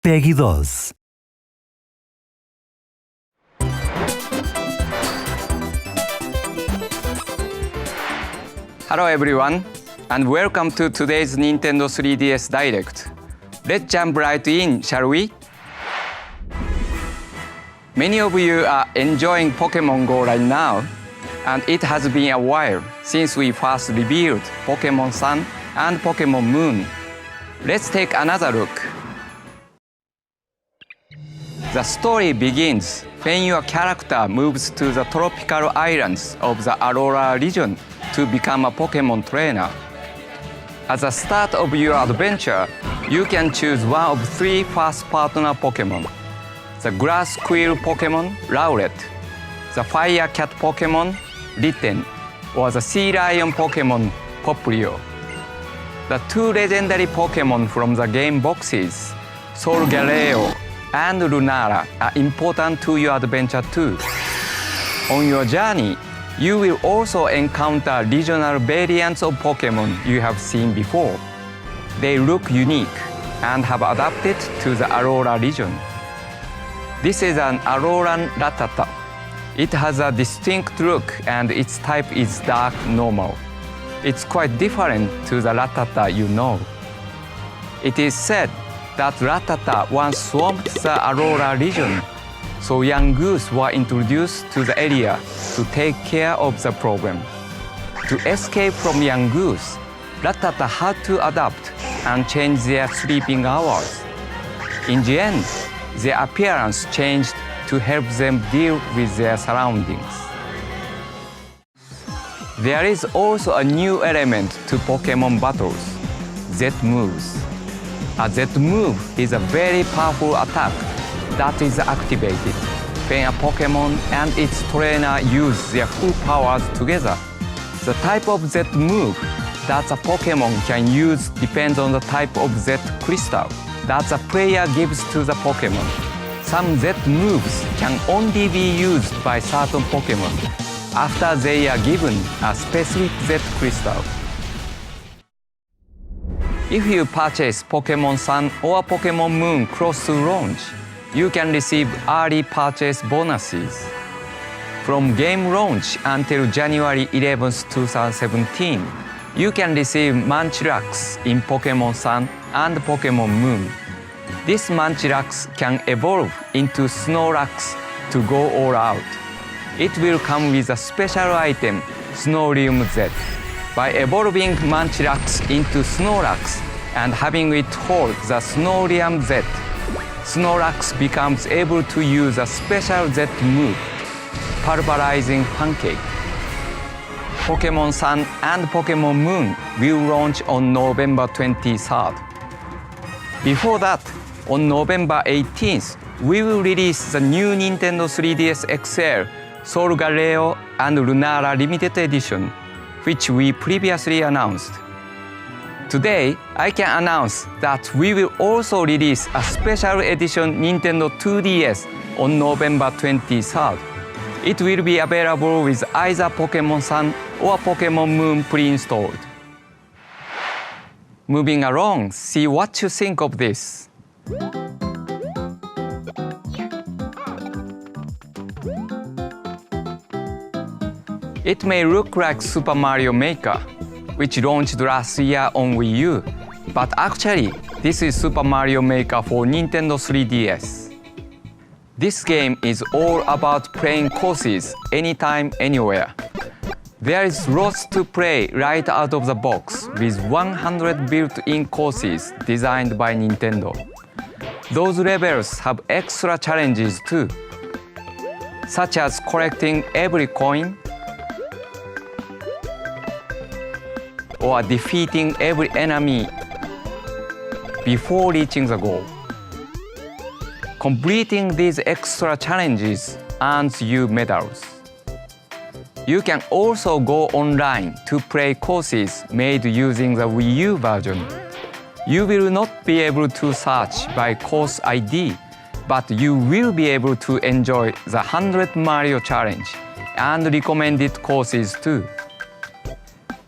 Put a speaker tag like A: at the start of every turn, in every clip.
A: PEGI 12.
B: Hello everyone, and welcome to today's Nintendo 3DS Direct. Let's jump right in, shall we? Many of you are enjoying Pokemon Go right now, and it has been a while since we first revealed Pokemon Sun and Pokemon Moon. Let's take another look. The story begins when your character moves to the tropical islands of the Aurora region to become a Pokemon trainer. At the start of your adventure, you can choose one of three first partner Pokemon: the Grass Squirrel Pokemon, Rowlet, the Fire Cat Pokemon, Litten, or the Sea Lion Pokemon, Popplio. The two legendary Pokemon from the game boxes, Solgaleo and Lunara, are important to your adventure too. On your journey, you will also encounter regional variants of Pokemon you have seen before. They look unique and have adapted to the Aurora region. This is an Auroran Rattata. It has a distinct look and its type is dark normal. It's quite different to the Rattata you know. It is said that Rattata once swamped the Aurora region, so young goose were introduced to the area to take care of the problem. To escape from young goose, Rattata had to adapt and change their sleeping hours. In the end, their appearance changed to help them deal with their surroundings. There is also a new element to Pokemon battles: Z-moves. A Z-move is a very powerful attack that is activated when a Pokemon and its trainer use their full powers together. The type of Z-move that a Pokemon can use depends on the type of Z-crystal that the player gives to the Pokemon. Some Z-moves can only be used by certain Pokemon after they are given a specific Z-crystal. If you purchase Pokemon Sun or Pokemon Moon close to launch, you can receive early purchase bonuses. From game launch until January 11, 2017, you can receive Munchlax in Pokemon Sun and Pokemon Moon. This Munchlax can evolve into Snorlax to go all out. It will come with a special item, Snoruleum Z. By evolving Munchlax into Snorlax and having it hold the Snoruleum Z, Snorlax becomes able to use a special Z move, Pulverizing Pancake. Pokemon Sun and Pokemon Moon will launch on November 23rd. Before that, on November 18th, we will release the new Nintendo 3DS XL, Solgaleo and Lunara Limited Edition, which we previously announced. Today, I can announce that we will also release a special edition Nintendo 2DS on November 23rd. It will be available with either Pokemon Sun or Pokemon Moon pre-installed. Moving along, see what you think of this. It may look like Super Mario Maker, which launched last year on Wii U, but actually, this is Super Mario Maker for Nintendo 3DS. This game is all about playing courses anytime, anywhere. There is lots to play right out of the box with 100 built-in courses designed by Nintendo. Those levels have extra challenges too, such as collecting every coin, or defeating every enemy before reaching the goal. Completing these extra challenges earns you medals. You can also go online to play courses made using the Wii U version. You will not be able to search by course ID, but you will be able to enjoy the 100 Mario Challenge and recommended courses too.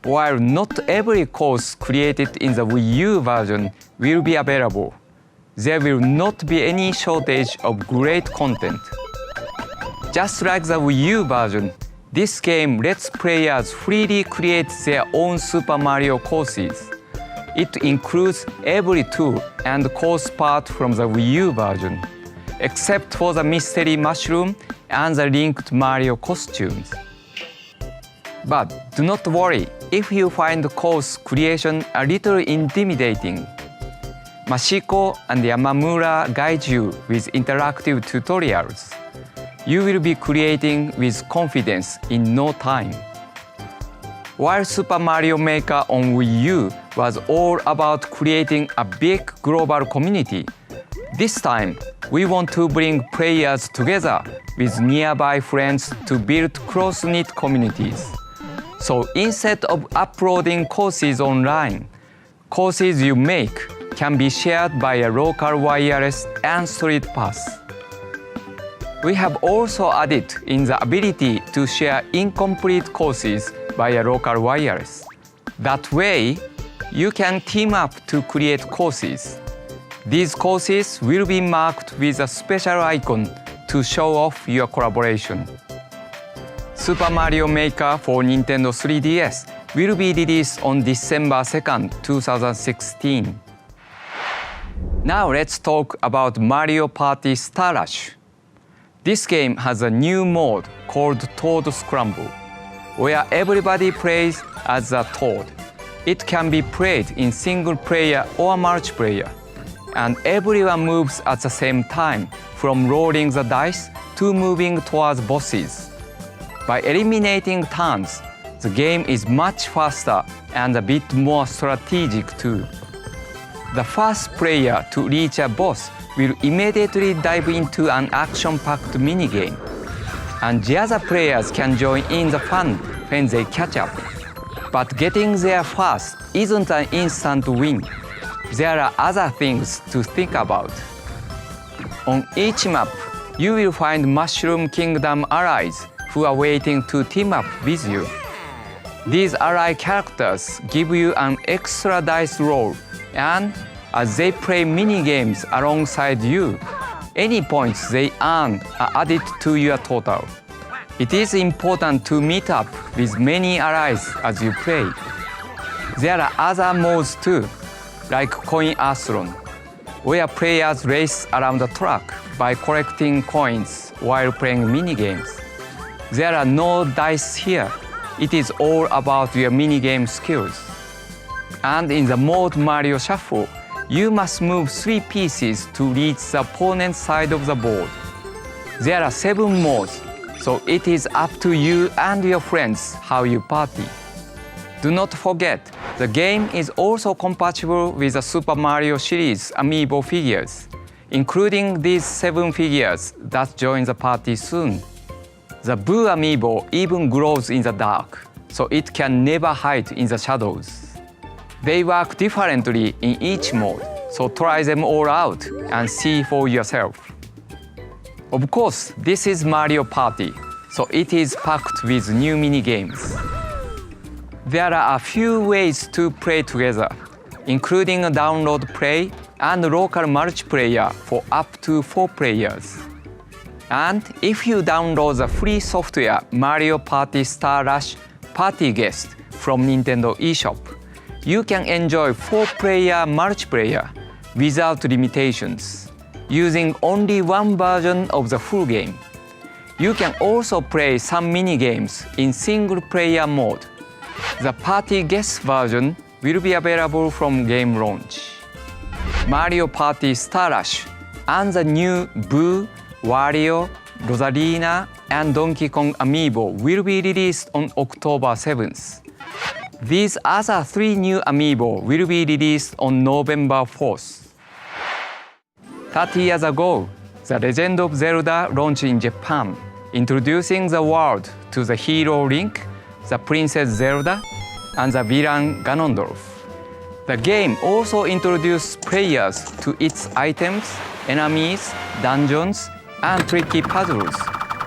B: While not every course created in the Wii U version will be available, there will not be any shortage of great content. Just like the Wii U version, this game lets players freely create their own Super Mario courses. It includes every tool and course part from the Wii U version, except for the mystery mushroom and the linked Mario costumes. But do not worry if you find the course creation a little intimidating. Mashiko and Yamamura guide you with interactive tutorials. You will be creating with confidence in no time. While Super Mario Maker on Wii U was all about creating a big global community, this time we want to bring players together with nearby friends to build close-knit communities. So instead of uploading courses online, courses you make can be shared by a local wireless and street pass. We have also added in the ability to share incomplete courses via local wireless. That way, you can team up to create courses. These courses will be marked with a special icon to show off your collaboration. Super Mario Maker for Nintendo 3DS will be released on December 2nd, 2016. Now let's talk about Mario Party Star Rush. This game has a new mode called Toad Scramble, where everybody plays as a Toad. It can be played in single player or multiplayer, and everyone moves at the same time, from rolling the dice to moving towards bosses. By eliminating turns, the game is much faster and a bit more strategic too. The first player to reach a boss will immediately dive into an action-packed minigame, and the other players can join in the fun when they catch up. But getting there first isn't an instant win. There are other things to think about. On each map, you will find Mushroom Kingdom allies who are waiting to team up with you. These ally characters give you an extra dice roll, and as they play mini-games alongside you, any points they earn are added to your total. It is important to meet up with many allies as you play. There are other modes too, like Coin-a-thon, where players race around the track by collecting coins while playing mini-games. There are no dice here. It is all about your mini-game skills. And in the mode Mario Shuffle, you must move 3 pieces to reach the opponent's side of the board. There are 7 modes, so it is up to you and your friends how you party. Do not forget, the game is also compatible with the Super Mario series amiibo figures, including these 7 figures that join the party soon. The Boo amiibo even glows in the dark, so it can never hide in the shadows. They work differently in each mode, so try them all out and see for yourself. Of course, this is Mario Party, so it is packed with new mini-games. There are a few ways to play together, including a download play and local multiplayer for up to 4 players. And if you download the free software Mario Party Star Rush Party Guest from Nintendo eShop, you can enjoy 4-player multiplayer without limitations, using only one version of the full game. You can also play some mini-games in single-player mode. The Party Guest version will be available from game launch. Mario Party Star Rush and the new Boo, Wario, Rosalina, and Donkey Kong amiibo will be released on October 7th. These other 3 new amiibo will be released on November 4th. 30 years ago, The Legend of Zelda launched in Japan, introducing the world to the hero Link, the Princess Zelda, and the villain Ganondorf. The game also introduced players to its items, enemies, dungeons, and tricky puzzles,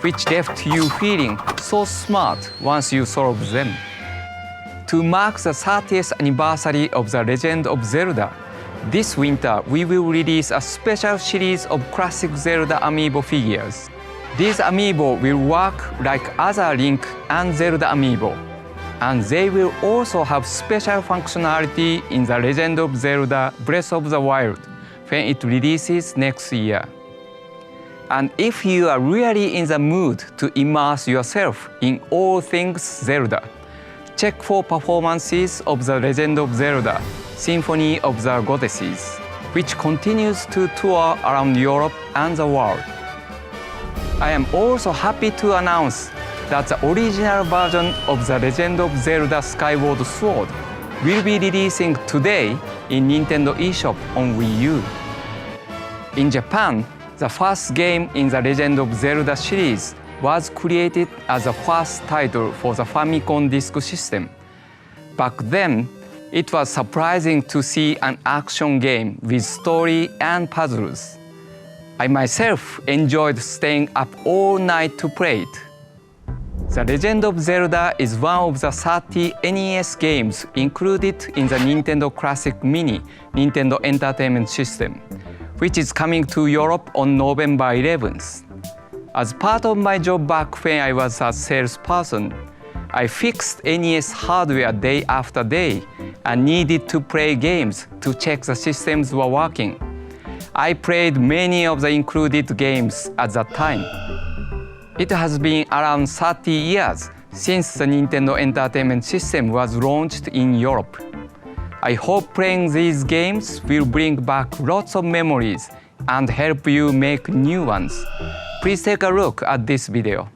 B: which left you feeling so smart once you solved them. To mark the 30th anniversary of The Legend of Zelda, This winter, we will release a special series of classic Zelda amiibo figures. These amiibo will work like other Link and Zelda amiibo, and they will also have special functionality in The Legend of Zelda Breath of the Wild when it releases next year. And if you are really in the mood to immerse yourself in all things Zelda, check for performances of The Legend of Zelda Symphony of the Goddesses, which continues to tour around Europe and the world. I am also happy to announce that the original version of The Legend of Zelda Skyward Sword will be releasing today in Nintendo eShop on Wii U. In Japan, the first game in the Legend of Zelda series was created as the first title for the Famicom Disk System. Back then, it was surprising to see an action game with story and puzzles. I myself enjoyed staying up all night to play it. The Legend of Zelda is one of the 30 NES games included in the Nintendo Classic Mini Nintendo Entertainment System, which is coming to Europe on November 11th. As part of my job back when I was a salesperson, I fixed NES hardware day after day and needed to play games to check the systems were working. I played many of the included games at that time. It has been around 30 years since the Nintendo Entertainment System was launched in Europe. I hope playing these games will bring back lots of memories and help you make new ones. Please take a look at this video.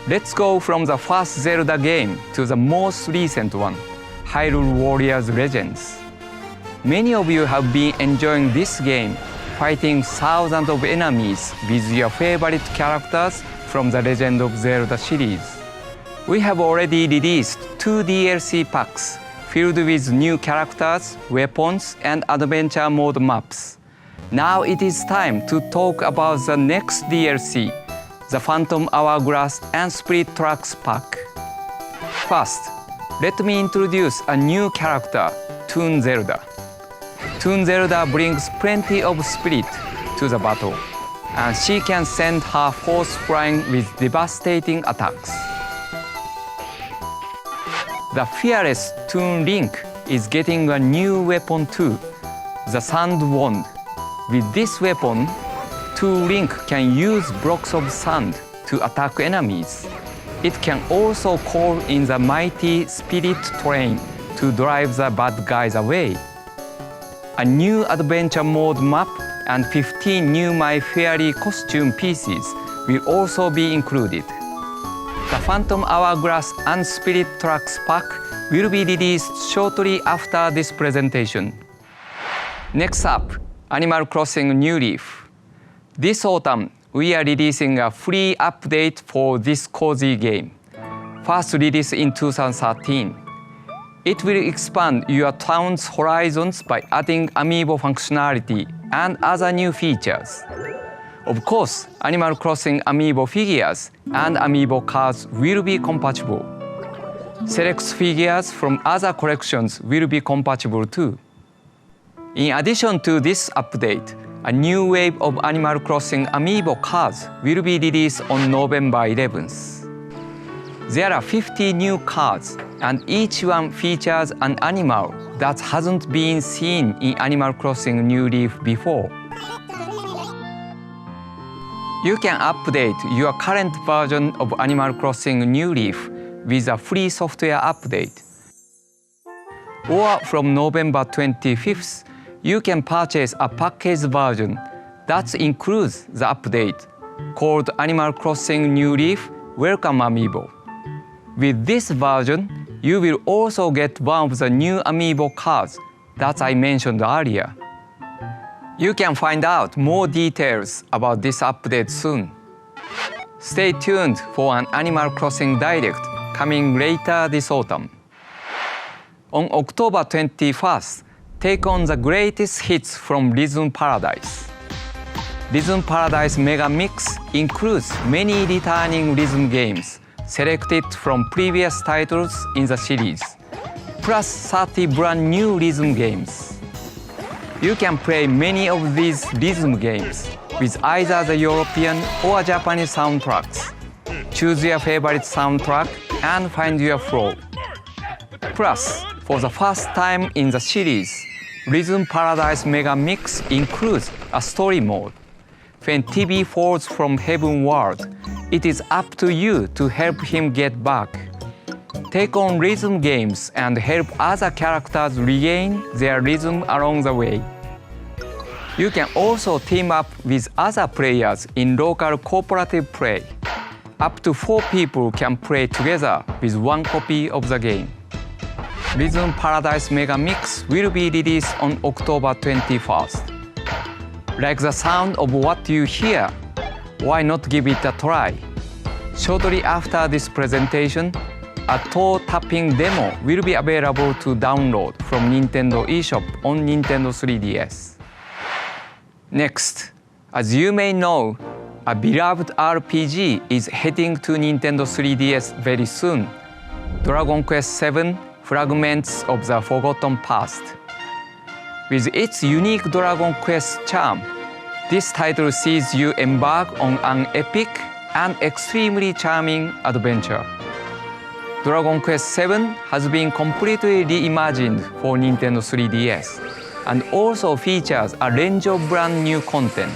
B: Let's go from the first Zelda game to the most recent one, Hyrule Warriors Legends. Many of you have been enjoying this game, fighting thousands of enemies with your favorite characters from the Legend of Zelda series. We have already released 2 DLC packs filled with new characters, weapons, and adventure mode maps. Now it is time to talk about the next DLC, the Phantom Hourglass and Spirit Tracks pack. First, let me introduce a new character, Toon Zelda. Toon Zelda brings plenty of spirit to the battle, and she can send her force flying with devastating attacks. The fearless Toon Link is getting a new weapon too, the Sand Wand. With this weapon, Toon Link can use blocks of sand to attack enemies. It can also call in the mighty Spirit Train to drive the bad guys away. A new adventure mode map and 15 new My Fairy costume pieces will also be included. The Phantom Hourglass and Spirit Tracks pack will be released shortly after this presentation. Next up, Animal Crossing New Leaf. This autumn, we are releasing a free update for this cozy game. First released in 2013. It will expand your town's horizons by adding amiibo functionality and other new features. Of course, Animal Crossing amiibo figures and amiibo cards will be compatible. Select figures from other collections will be compatible too. In addition to this update, a new wave of Animal Crossing amiibo cards will be released on November 11th. There are 50 new cards, and each one features an animal that hasn't been seen in Animal Crossing New Leaf before. You can update your current version of Animal Crossing New Leaf with a free software update. Or from November 25th, you can purchase a packaged version that includes the update called Animal Crossing New Leaf Welcome Amiibo. With this version, you will also get one of the new amiibo cards that I mentioned earlier. You can find out more details about this update soon. Stay tuned for an Animal Crossing Direct coming later this autumn. On October 21st, take on the greatest hits from Rhythm Paradise. Rhythm Paradise Mega Mix includes many returning rhythm games selected from previous titles in the series, plus 30 brand new rhythm games. You can play many of these rhythm games with either the European or Japanese soundtracks. Choose your favorite soundtrack and find your flow. Plus, for the first time in the series, Rhythm Paradise Mega Mix includes a story mode. When TV falls from Heaven World, it is up to you to help him get back. Take on rhythm games and help other characters regain their rhythm along the way. You can also team up with other players in local cooperative play. Up to 4 people can play together with one copy of the game. Rhythm Paradise Mega Mix will be released on October 21st. Like the sound of what you hear? Why not give it a try? Shortly after this presentation, a toe tapping demo will be available to download from Nintendo eShop on Nintendo 3DS. Next, as you may know, a beloved RPG is heading to Nintendo 3DS very soon, Dragon Quest VII Fragments of the Forgotten Past. With its unique Dragon Quest charm, this title sees you embark on an epic and extremely charming adventure. Dragon Quest VII has been completely reimagined for Nintendo 3DS and also features a range of brand new content,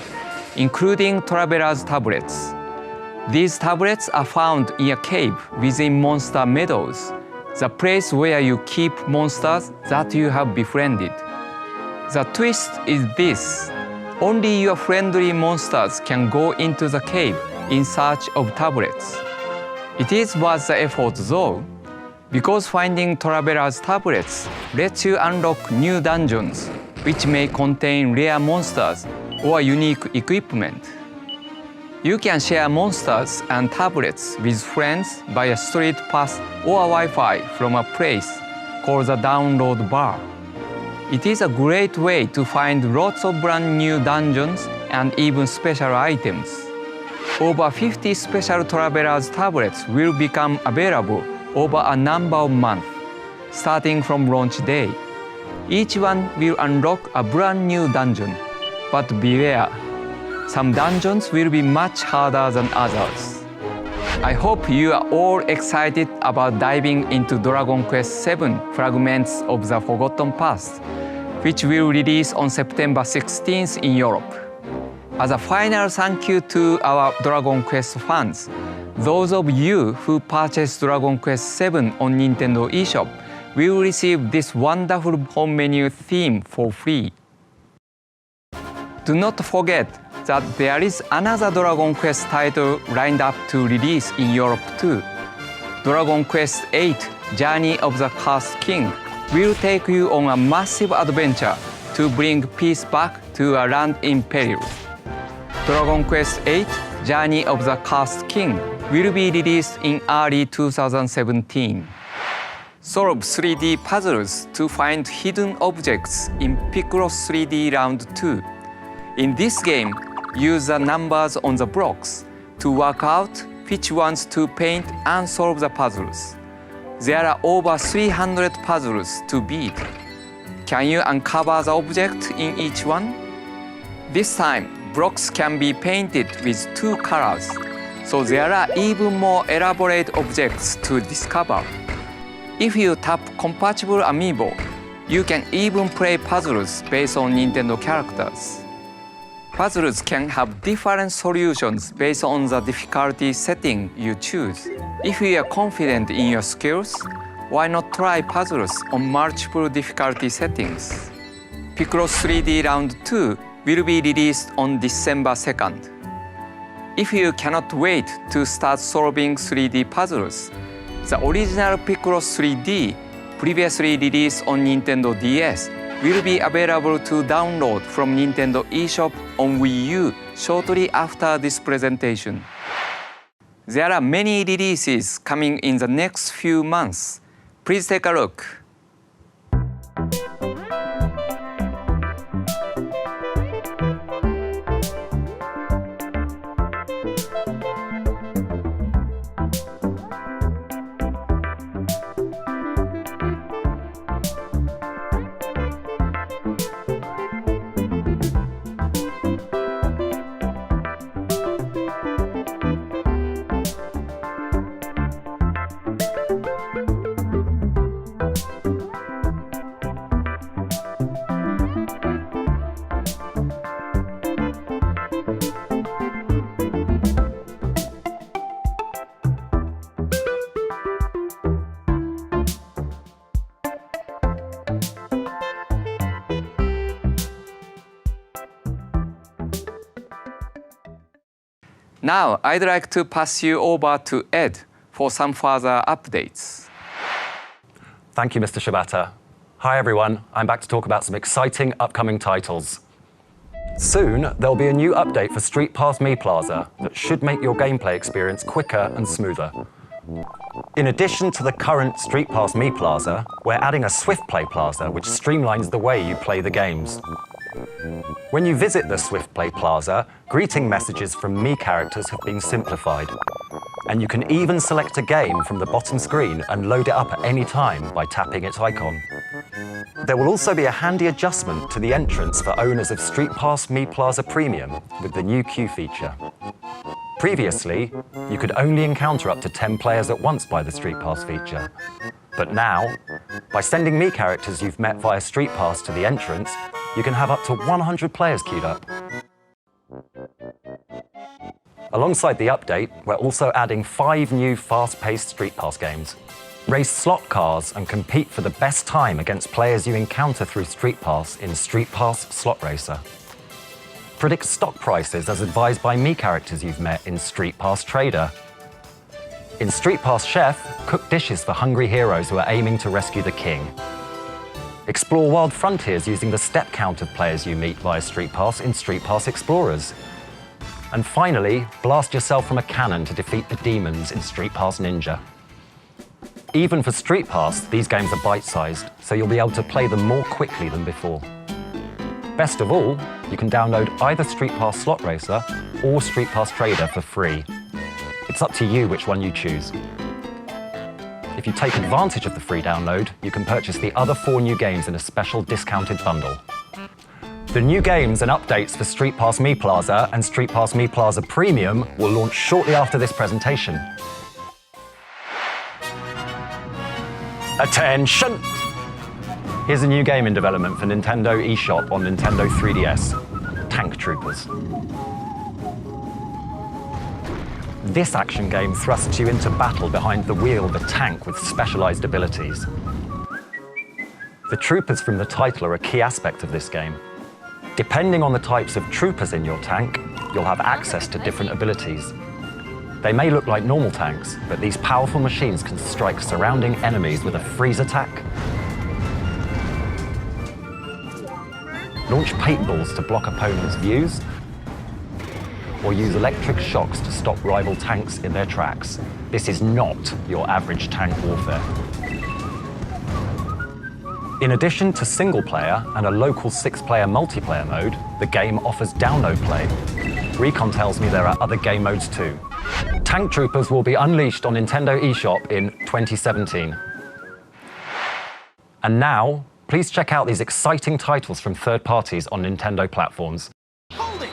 B: including Traveler's Tablets. These tablets are found in a cave within Monster Meadows, the place where you keep monsters that you have befriended. The twist is this: only your friendly monsters can go into the cave in search of tablets. It is worth the effort though, because finding Traveler's Tablets lets you unlock new dungeons, which may contain rare monsters or unique equipment. You can share monsters and tablets with friends via street pass or Wi-Fi from a place called the download bar. It is a great way to find lots of brand new dungeons and even special items. Over 50 special Traveler's Tablets will become available over a number of months, starting from launch day. Each one will unlock a brand new dungeon, but beware, some dungeons will be much harder than others. I hope you are all excited about diving into Dragon Quest VII Fragments of the Forgotten Past, which will release on September 16th in Europe. As a final thank you to our Dragon Quest fans, those of you who purchased Dragon Quest VII on Nintendo eShop will receive this wonderful home menu theme for free. Do not forget that there is another Dragon Quest title lined up to release in Europe too. Dragon Quest VIII Journey of the Cursed King will take you on a massive adventure to bring peace back to a land in peril. Dragon Quest VIII Journey of the Cursed King will be released in early 2017. Solve 3D puzzles to find hidden objects in Picross 3D Round 2. In this game, use the numbers on the blocks to work out which ones to paint and solve the puzzles. There are over 300 puzzles to beat. Can you uncover the object in each one? This time, blocks can be painted with 2 colors, so there are even more elaborate objects to discover. If you tap compatible amiibo, you can even play puzzles based on Nintendo characters. Puzzles can have different solutions based on the difficulty setting you choose. If you are confident in your skills, why not try puzzles on multiple difficulty settings? Picross 3D Round 2 will be released on December 2nd. If you cannot wait to start solving 3D puzzles, the original Picross 3D, previously released on Nintendo DS, will be available to download from Nintendo eShop on Wii U shortly after this presentation. There are many releases coming in the next few months. Please take a look. Now, I'd like to pass you over to Ed for some further updates.
A: Thank you, Mr. Shibata. Hi, everyone. I'm back to talk about some exciting upcoming titles. Soon, there'll be a new update for Street Pass Mii Plaza that should make your gameplay experience quicker and smoother. In addition to the current Street Pass Mii Plaza, we're adding a Swift Play Plaza, which streamlines the way you play the games. When you visit the Swift Play Plaza, greeting messages from Mii characters have been simplified. And you can even select a game from the bottom screen and load it up at any time by tapping its icon. There will also be a handy adjustment to the entrance for owners of Street Pass Mii Plaza Premium with the new queue feature. Previously, you could only encounter up to 10 players at once by the Street Pass feature. But now, by sending Mii characters you've met via Street Pass to the entrance, you can have up to 100 players queued up. Alongside the update, we're also adding 5 new fast-paced Street Pass games. Race slot cars and compete for the best time against players you encounter through Street Pass in Street Pass Slot Racer. Predict stock prices as advised by Mii characters you've met in Street Pass Trader. In Street Pass Chef, cook dishes for hungry heroes who are aiming to rescue the king. Explore wild frontiers using the step count of players you meet via Street Pass in Street Pass Explorers. And finally, blast yourself from a cannon to defeat the demons in Street Pass Ninja. Even for Street Pass, these games are bite-sized, so you'll be able to play them more quickly than before. Best of all, you can download either Street Pass Slot Racer or Street Pass Trader for free. It's up to you which one you choose. If you take advantage of the free download, you can purchase the other 4 new games in a special discounted bundle. The new games and updates for Street Pass Mii Plaza and Street Pass Mii Plaza Premium will launch shortly after this presentation. Attention! Here's a new game in development for Nintendo eShop on Nintendo 3DS, Tank Troopers. This action game thrusts you into battle behind the wheel of a tank with specialized abilities. The troopers from the title are a key aspect of this game. Depending on the types of troopers in your tank, you'll have access to different abilities. They may look like normal tanks, but these powerful machines can strike surrounding enemies with a freeze attack, launch paintballs to block opponents' views, or use electric shocks to stop rival tanks in their tracks. This is not your average tank warfare. In addition to single player and a local 6-player multiplayer mode, the game offers download play. Recon tells me there are other game modes too. Tank Troopers will be unleashed on Nintendo eShop in 2017. And now, please check out these exciting titles from third parties on Nintendo platforms.
C: Hold it!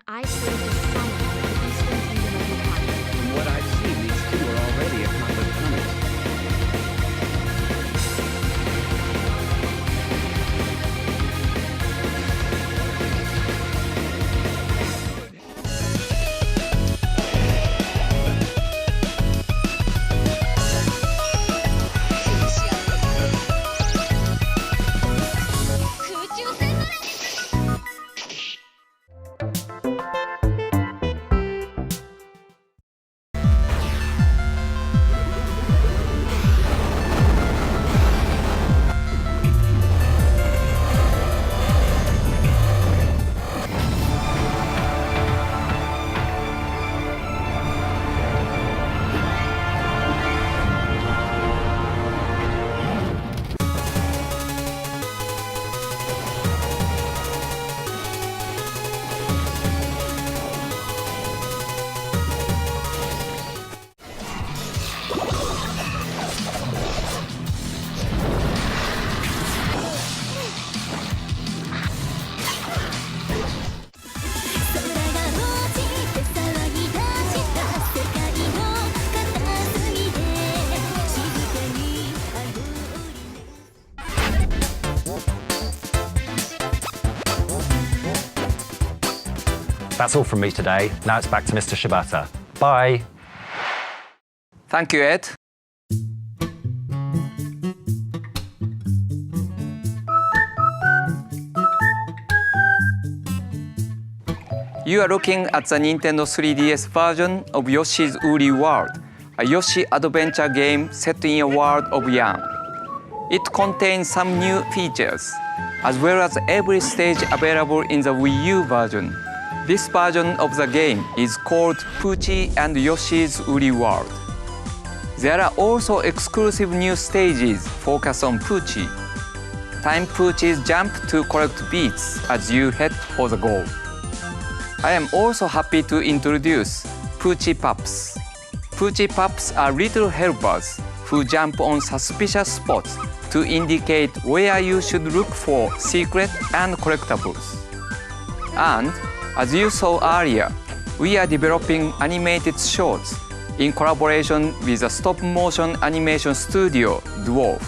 D: I served as Sassil of the Eastern Kingdom of Wakanda.
E: From what I've seen, these two are already accomplished hunters.
A: That's all from me today. Now it's back to Mr. Shibata. Bye.
B: Thank you, Ed. You are looking at the Nintendo 3DS version of Yoshi's Woolly World, a Yoshi adventure game set in a world of yarn. It contains some new features, as well as every stage available in the Wii U version. This version of the game is called Poochie and Yoshi's Woolly World. There are also exclusive new stages focused on Poochie. Time Poochies jump to collect beats as you head for the goal. I am also happy to introduce Poochie Pups. Poochie Pups are little helpers who jump on suspicious spots to indicate where you should look for secrets and collectibles. And as you saw earlier, we are developing animated shorts in collaboration with the stop-motion animation studio Dwarf.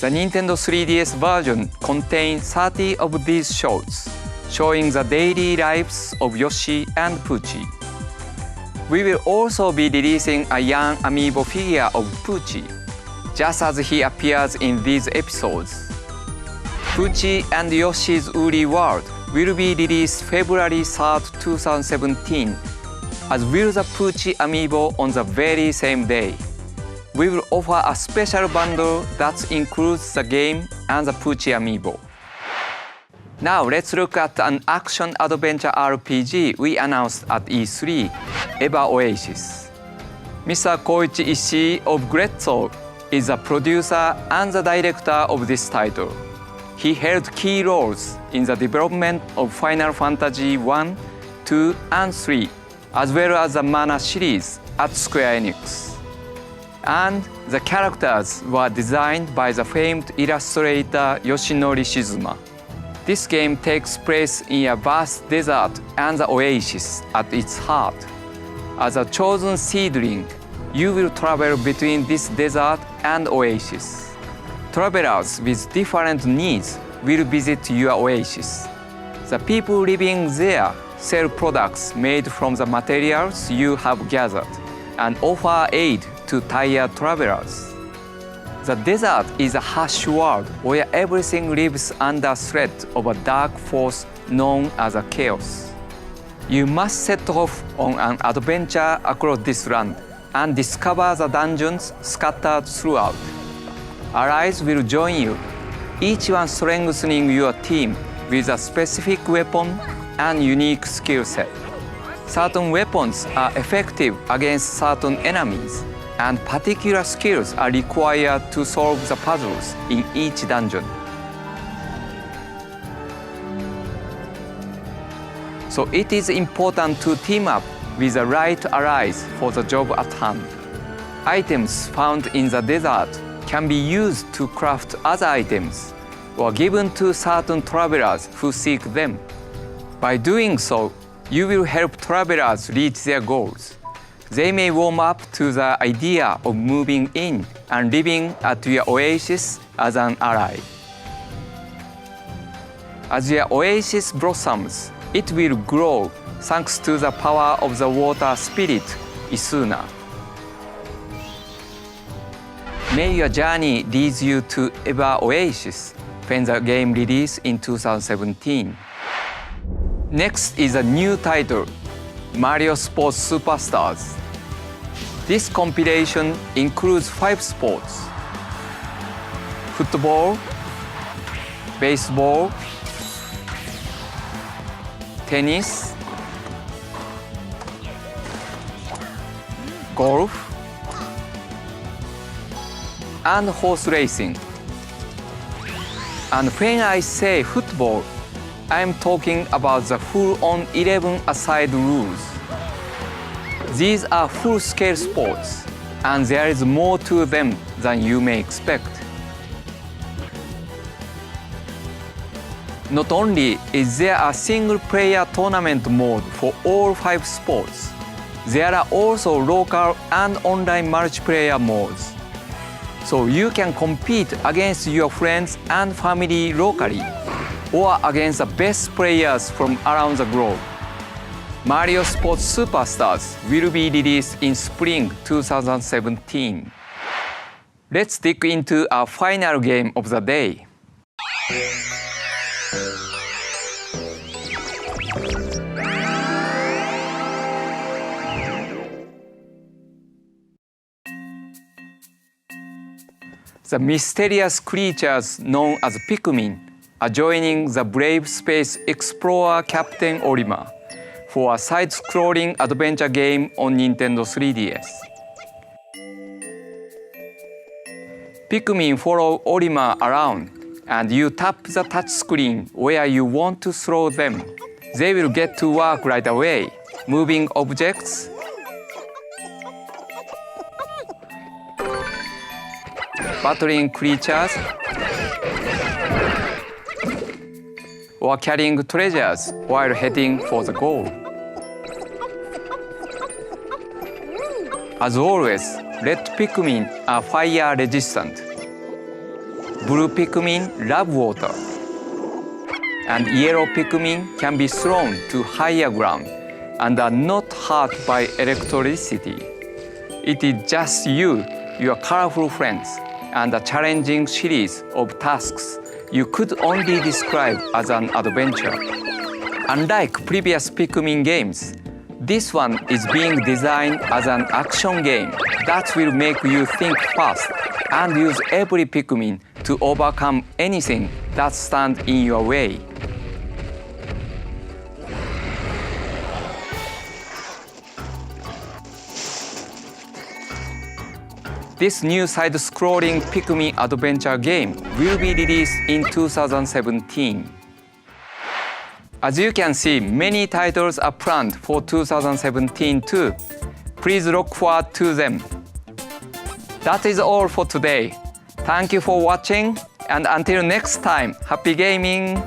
B: The Nintendo 3DS version contains 30 of these shorts, showing the daily lives of Yoshi and Poochie. We will also be releasing a young amiibo figure of Poochie, just as he appears in these episodes. Poochie and Yoshi's Woolly World will be released February 3rd, 2017, as will the Poochie amiibo on the very same day. We will offer a special bundle that includes the game and the Poochie amiibo. Now let's look at an action-adventure RPG we announced at E3, Eva Oasis. Mr. Koichi Ishii of Great Soul is the producer and the director of this title. He held key roles in the development of Final Fantasy 1, 2, and 3, as well as the Mana series at Square Enix. And the characters were designed by the famed illustrator Yoshinori Shizuma. This game takes place in a vast desert and the oasis at its heart. As a chosen seedling, you will travel between this desert and oasis. Travelers with different needs will visit your oasis. The people living there sell products made from the materials you have gathered and offer aid to tired travelers. The desert is a harsh world where everything lives under threat of a dark force known as a chaos. You must set off on an adventure across this land and discover the dungeons scattered throughout. Allies will join you, each one strengthening your team with a specific weapon and unique skill set. Certain weapons are effective against certain enemies, and particular skills are required to solve the puzzles in each dungeon. So it is important to team up with the right allies for the job at hand. Items found in the desert can be used to craft other items or given to certain travelers who seek them. By doing so, you will help travelers reach their goals. They may warm up to the idea of moving in and living at your oasis as an ally. As your oasis blossoms, it will grow thanks to the power of the water spirit, Isuna. May your journey lead you to Ever Oasis when the game released in 2017. Next is a new title, Mario Sports Superstars. This compilation includes 5 sports: football, baseball, tennis, golf, and horse racing. And when I say football, I'm talking about the full-on 11-a-side rules. These are full-scale sports, and there is more to them than you may expect. Not only is there a single-player tournament mode for all 5 sports, there are also local and online multiplayer modes. So you can compete against your friends and family locally, or against the best players from around the globe. Mario Sports Superstars will be released in spring 2017. Let's dig into our final game of the day. The mysterious creatures known as Pikmin are joining the brave space explorer Captain Orima for a side-scrolling adventure game on Nintendo 3DS. Pikmin follow Orima around, and you tap the touchscreen where you want to throw them. They will get to work right away, moving objects, battling creatures, or carrying treasures while heading for the goal. As always, red Pikmin are fire resistant. Blue Pikmin love water. And yellow Pikmin can be thrown to higher ground and are not hurt by electricity. It is just you, your colorful friends, and a challenging series of tasks you could only describe as an adventure. Unlike previous Pikmin games, this one is being designed as an action game that will make you think fast and use every Pikmin to overcome anything that stands in your way. This new side-scrolling Pikmin adventure game will be released in 2017. As you can see, many titles are planned for 2017 too. Please look forward to them. That is all for today. Thank you for watching, and until next time, happy gaming!